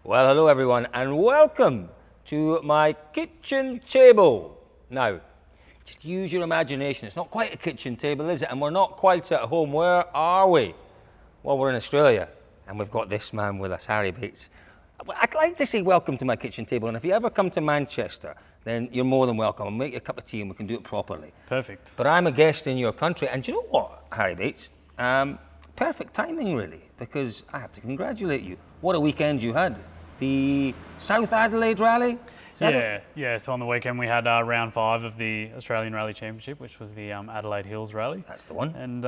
Well, hello everyone, and welcome to my kitchen table. Now, just use your imagination. It's not quite a kitchen table, is it? And we're not quite at home. Where are we? Well, we're in Australia, and we've got this man with us, Harry Bates. I'd like to say welcome to my kitchen table, and if you ever come to Manchester, then you're more than welcome. I'll make you a cup of tea and we can do it properly. Perfect. But I'm a guest in your country, and do you know what, Harry Bates? Perfect timing, really, because I have to congratulate you. What a weekend you had. The South Adelaide Rally? Yeah. So on the weekend we had round 5 of the Australian Rally Championship, which was the Adelaide Hills Rally. That's the one. And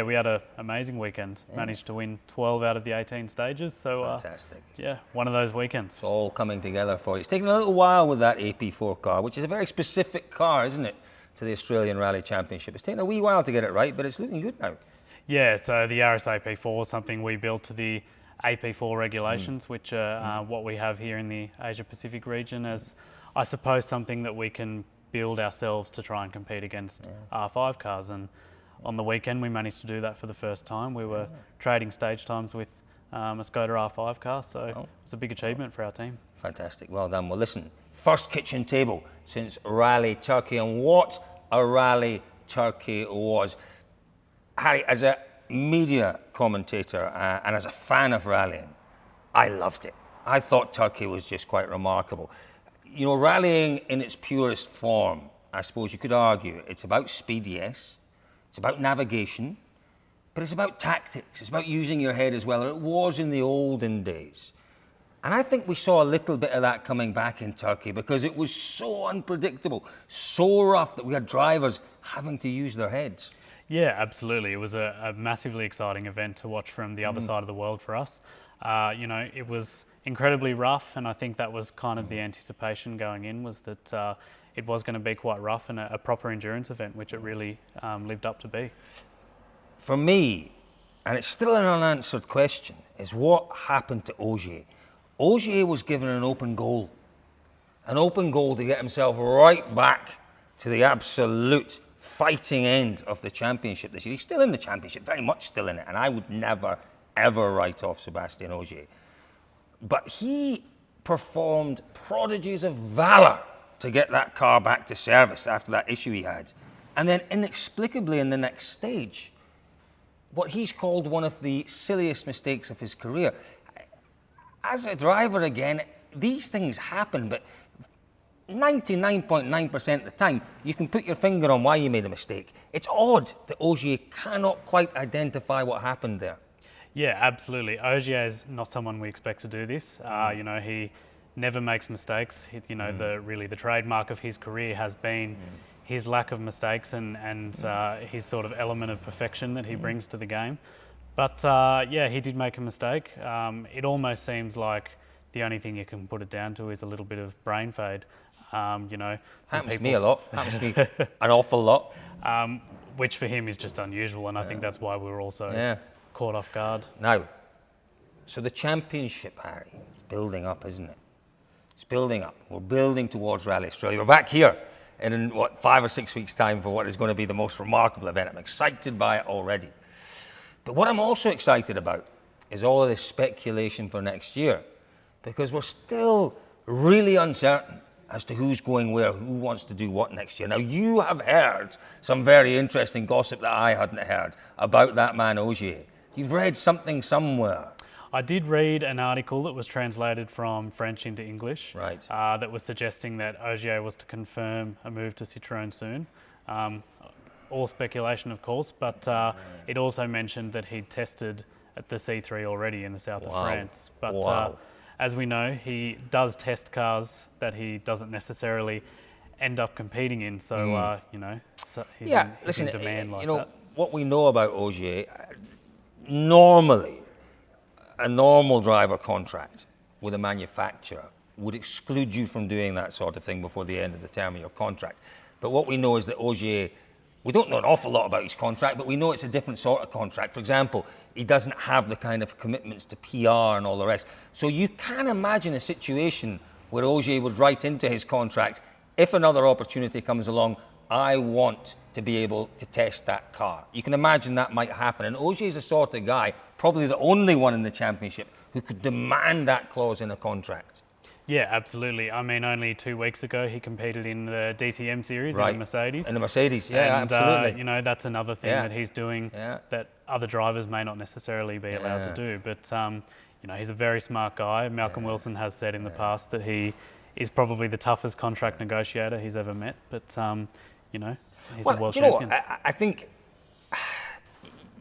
we had an amazing weekend. Yeah. Managed to win 12 out of the 18 stages. So fantastic. One of those weekends. It's all coming together for you. It's taken a little while with that AP4 car, which is a very specific car, isn't it, to the Australian Rally Championship. It's taken a wee while to get it right, but it's looking good now. Yeah, so the RSAP4 is something we built to the AP4 regulations, which are what we have here in the Asia Pacific region, as I suppose something that we can build ourselves to try and compete against R5 cars. And on the weekend we managed to do that for the first time. We were trading stage times with a Skoda R5 car, so it was a big achievement for our team. Fantastic, well done. Well listen, first kitchen table since Rally Turkey, and what a Rally Turkey was. Harry, as a media commentator and as a fan of rallying, I loved it. I thought Turkey was just quite remarkable. You know, rallying in its purest form, I suppose you could argue, it's about speed, yes. It's about navigation, but it's about tactics. It's about using your head as well. It was in the olden days. And I think we saw a little bit of that coming back in Turkey because it was so unpredictable, so rough that we had drivers having to use their heads. Yeah, absolutely. It was a massively exciting event to watch from the other side of the world for us. It was incredibly rough, and I think that was kind of the anticipation going in, was that it was going to be quite rough and a proper endurance event, which it really lived up to be. For me, and it's still an unanswered question, is what happened to Ogier? Ogier was given an open goal to get himself right back to the absolute fighting end of the championship this year. He's still in the championship, very much still in it, and I would never, ever write off Sebastian Ogier. But he performed prodigies of valour to get that car back to service after that issue he had. And then inexplicably in the next stage, what he's called one of the silliest mistakes of his career. As a driver again, these things happen, but 99.9% of the time, you can put your finger on why you made a mistake. It's odd that Ogier cannot quite identify what happened there. Yeah, absolutely. Ogier is not someone we expect to do this. He never makes mistakes. The trademark of his career has been his lack of mistakes and his sort of element of perfection that he brings to the game. But he did make a mistake. It almost seems like the only thing you can put it down to is a little bit of brain fade. Happens to me a lot, happens to me an awful lot. Which for him is just unusual, and I think that's why we were also caught off guard. Now, so the championship, Harry, is building up, isn't it? It's building up. We're building towards Rally Australia. We're back here in 5 or 6 weeks' time for what is going to be the most remarkable event. I'm excited by it already. But what I'm also excited about is all of this speculation for next year, because we're still really uncertain as to who's going where, who wants to do what next year. Now, you have heard some very interesting gossip that I hadn't heard about that man Ogier. You've read something somewhere. I did read an article that was translated from French into English, right? That was suggesting that Ogier was to confirm a move to Citroën soon. All speculation, of course, but it also mentioned that he'd tested at the C3 already in the south of France. But as we know, he does test cars that he doesn't necessarily end up competing in. So, he's in demand like that. What we know about Ogier, normally, a normal driver contract with a manufacturer would exclude you from doing that sort of thing before the end of the term of your contract. But what we know is that Ogier, we don't know an awful lot about his contract, but we know it's a different sort of contract. For example, he doesn't have the kind of commitments to PR and all the rest. So you can imagine a situation where Ogier would write into his contract, if another opportunity comes along, I want to be able to test that car. You can imagine that might happen. And Ogier's the sort of guy, probably the only one in the championship, who could demand that clause in a contract. Yeah, absolutely. I mean, only 2 weeks ago he competed in the DTM series in the Mercedes. In the Mercedes, yeah, and, absolutely. You know, that's another thing that he's doing that other drivers may not necessarily be allowed to do. But, you know, he's a very smart guy. Malcolm Wilson has said in the past that he is probably the toughest contract negotiator he's ever met. But, you know, he's a world champion. I think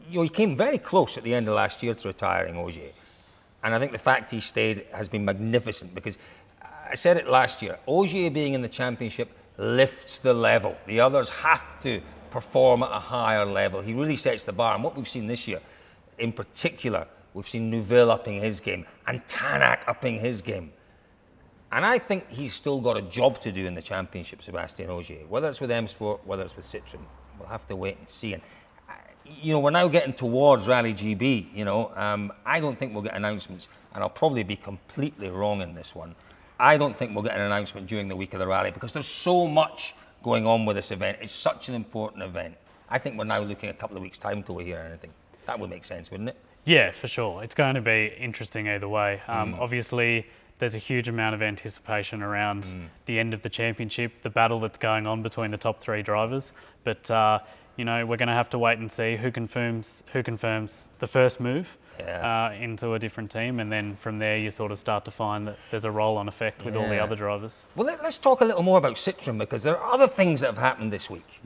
he came very close at the end of last year to retiring, Ogier. And I think the fact he stayed has been magnificent, because I said it last year, Ogier being in the championship lifts the level. The others have to perform at a higher level. He really sets the bar. And what we've seen this year, in particular, we've seen Neuville upping his game and Tanak upping his game. And I think he's still got a job to do in the championship, Sébastien Ogier. Whether it's with M Sport, whether it's with Citroën, we'll have to wait and see. And you know, we're now getting towards Rally GB, you know. I don't think we'll get announcements, and I'll probably be completely wrong in this one. I don't think we'll get an announcement during the week of the rally, because there's so much going on with this event. It's such an important event. I think we're now looking at a couple of weeks' time till we hear anything. That would make sense, wouldn't it? Yeah, for sure. It's going to be interesting either way. Obviously, there's a huge amount of anticipation around the end of the championship, the battle that's going on between the top 3 drivers. But you know, we're going to have to wait and see who confirms the first move into a different team, and then from there you sort of start to find that there's a roll-on effect with all the other drivers. Well, let's talk a little more about Citroën, because there are other things that have happened this week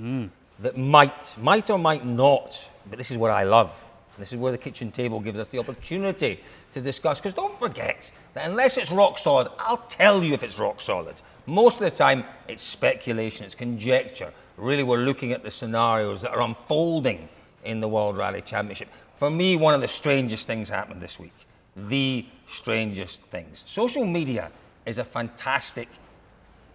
that might or might not, but this is what I love. This is where the kitchen table gives us the opportunity to discuss, because don't forget that unless it's rock solid, I'll tell you if it's rock solid. Most of the time, it's speculation, it's conjecture. Really, we're looking at the scenarios that are unfolding in the World Rally Championship. For me, one of the strangest things happened this week. The strangest things. Social media is a fantastic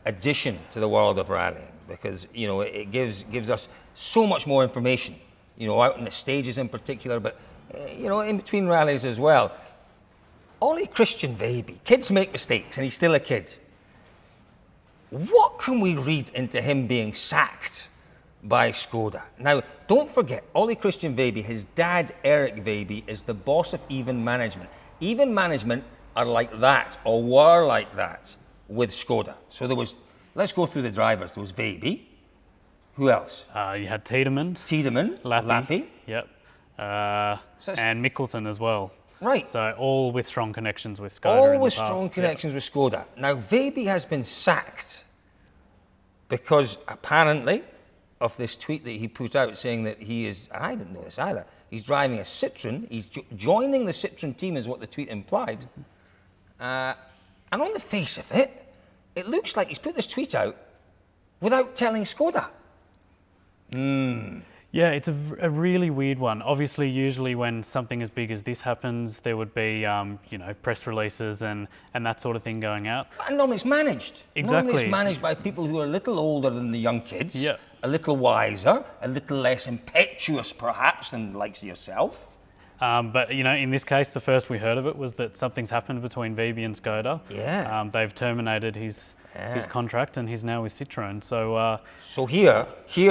addition to the world of rallying, because, you know, it gives us so much more information, you know, out in the stages in particular, but, you know, in between rallies as well. Ollie Christian Veiby, kids make mistakes, and he's still a kid. What can we read into him being sacked by Skoda? Now, don't forget, Ollie Christian Veiby, his dad, Eric Veiby, is the boss of Even Management. Even Management are like that, or were like that, with Skoda. So there was, let's go through the drivers. There was Veiby. Who else? You had Tiedemann, Lappi. Yep. And Mikkelsen as well. Right. So all with strong connections with Skoda. All with strong connections with Skoda. Now, Veiby has been sacked because apparently of this tweet that he put out saying that he is, and I didn't know this either, he's driving a Citroën, he's joining the Citroën team is what the tweet implied. And on the face of it, it looks like he's put this tweet out without telling Skoda. Yeah, it's a really weird one. Obviously, usually when something as big as this happens, there would be, you know, press releases and that sort of thing going out. And normally it's managed. Exactly. Normally it's managed by people who are a little older than the young kids, yeah, a little wiser, a little less impetuous perhaps than the likes of yourself. But, you know, in this case, the first we heard of it was that something's happened between Veiby and Skoda. Yeah. They've terminated his contract and he's now with Citroën. So here,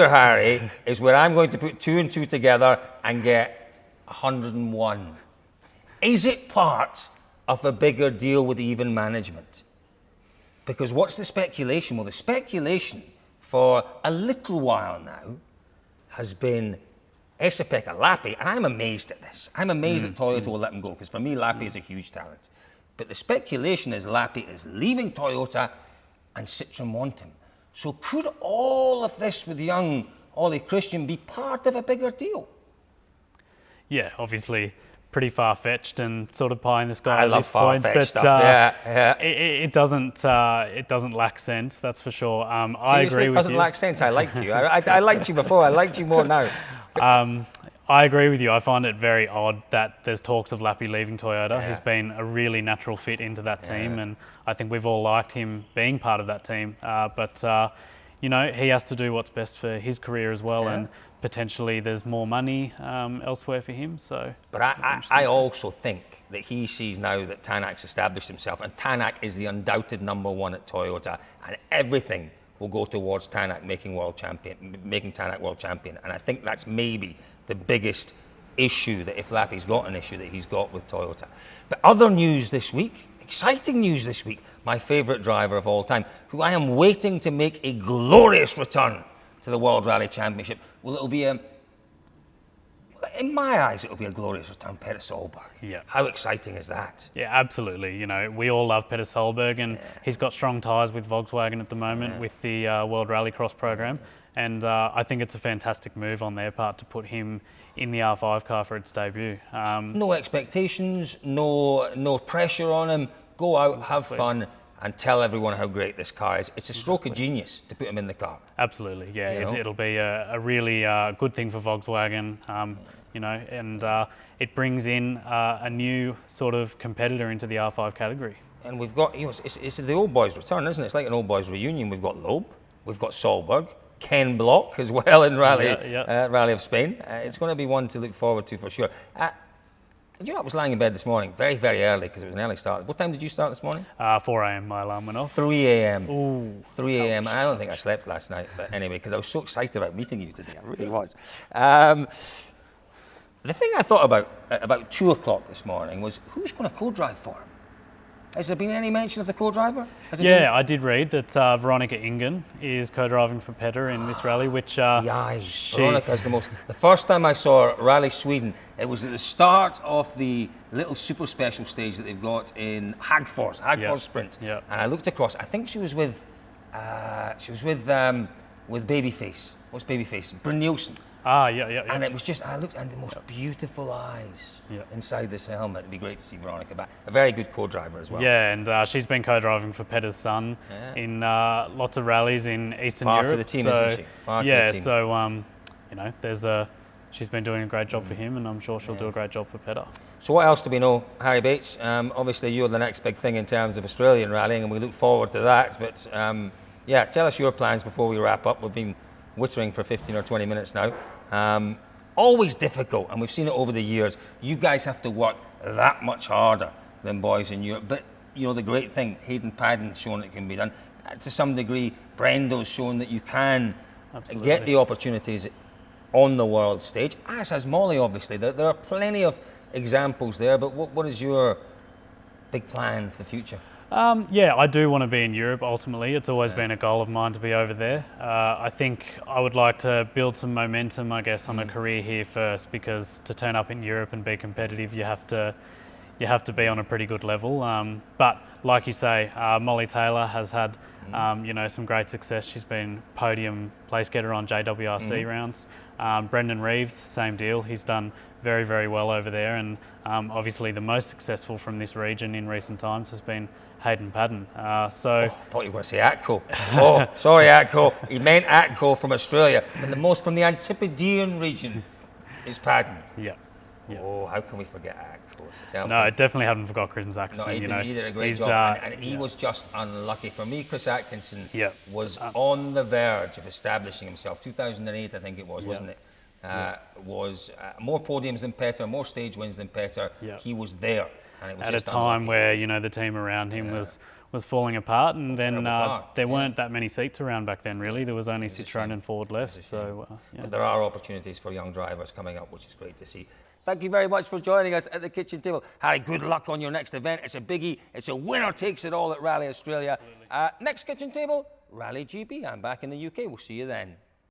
Harry, is where I'm going to put 2 and 2 together and get 101. Is it part of a bigger deal with Even Management? Because what's the speculation? Well, the speculation for a little while now has been Esa-Pekka Lappi, and I'm amazed at this. I'm amazed that Toyota will let him go, because for me, Lappi is a huge talent. But the speculation is Lappi is leaving Toyota and Citroën want him. So could all of this with young Ollie Christian be part of a bigger deal? Yeah, obviously pretty far-fetched and sort of pie in the sky I at love this point. far-fetched stuff, It doesn't lack sense, that's for sure. I agree with you. It doesn't lack sense. I like you. I liked you before. I liked you more now. I agree with you. I find it very odd that there's talks of Lappi leaving Toyota. He's been a really natural fit into that team, and I think we've all liked him being part of that team. But you know, he has to do what's best for his career as well, and potentially there's more money elsewhere for him. So, but I also think that he sees now that Tanak's established himself, and Tanak is the undoubted #1 at Toyota, and everything will go towards Tanak making Tanak world champion. And I think that's maybe the biggest issue that if Lappy's got an issue that he's got with Toyota. But other news this week, exciting news this week, my favourite driver of all time, who I am waiting to make a glorious return to the World Rally Championship. Well, it'll be in my eyes, it'll be a glorious return, Peter Solberg. Yeah. How exciting is that? Yeah, absolutely. You know, we all love Peter Solberg, and he's got strong ties with Volkswagen at the moment with the World Rallycross program. And I think it's a fantastic move on their part to put him in the R5 car for its debut. No expectations, no pressure on him. Go out, have fun, and tell everyone how great this car is. It's a stroke of genius to put him in the car. Absolutely, yeah. It'll be a really good thing for Volkswagen, you know, and it brings in a new sort of competitor into the R5 category. And we've got, you know, it's the old boys' return, isn't it? It's like an old boys' reunion. We've got Loeb, we've got Solberg, Ken Block as well in Rally of Spain. It's going to be one to look forward to for sure. You know, I was lying in bed this morning, very, very early, because it was an early start. What time did you start this morning? 4 a.m. my alarm went off. 3 a.m. Ooh. 3 a.m. I don't think I slept last night, but anyway, because I was so excited about meeting you today. I really was. The thing I thought about 2 o'clock this morning was, who's going to co-drive for him? Has there been any mention of the co-driver? I did read that Veronica Ingen is co-driving for Petter in this rally, which Veronica's the first time I saw Rally Sweden, it was at the start of the little super special stage that they've got in Hagfors Sprint. Yeah. And I looked across, I think she was with Babyface. What's Babyface? Bryn Nielsen. Yeah. And it was just, I looked, and the most beautiful eyes inside this helmet. It'd be great to see Veronica back. A very good co-driver as well. Yeah, and she's been co-driving for Petter's son in lots of rallies in Eastern Europe. Part of the team, isn't she? So you know, she's been doing a great job for him, and I'm sure she'll do a great job for Petter. So what else do we know, Harry Bates? Obviously, you're the next big thing in terms of Australian rallying, and we look forward to that. But tell us your plans before we wrap up. We've been wittering for 15 or 20 minutes now. Always difficult, and we've seen it over the years. You guys have to work that much harder than boys in Europe. But you know, the great thing, Hayden Paddon's shown it can be done. To some degree, Brendo's shown that you can get the opportunities on the world stage, as has Molly, obviously. There are plenty of examples there, but what is your big plan for the future? I do want to be in Europe ultimately. It's always been a goal of mine to be over there. I think I would like to build some momentum, I guess, on a career here first, because to turn up in Europe and be competitive, you have to be on a pretty good level. But like you say, Molly Taylor has had some great success. She's been podium place getter on JWRC rounds. Brendan Reeves, same deal. He's done very, very well over there, and obviously the most successful from this region in recent times has been Hayden Paddon. I thought you were going to say Atco. Oh, sorry, Atco. He meant Atco from Australia. And the most from the Antipodean region is Paddon. Yeah. Oh, how can we forget Atco? So I definitely haven't forgot Chris Zaxton. No, he did a great job. And he was just unlucky. For me, Chris Atkinson was on the verge of establishing himself. 2008, I think it was, wasn't it? Was more podiums than Petter, more stage wins than Petter. He was there. At a time where, you know, the team around him was falling apart, and then there weren't that many seats around back then, really. There was only Citroën and Ford left. But there are opportunities for young drivers coming up, which is great to see. Thank you very much for joining us at the kitchen table. Harry, good luck on your next event. It's a biggie. It's a winner takes it all at Rally Australia. Next kitchen table, Rally GB. I'm back in the UK. We'll see you then.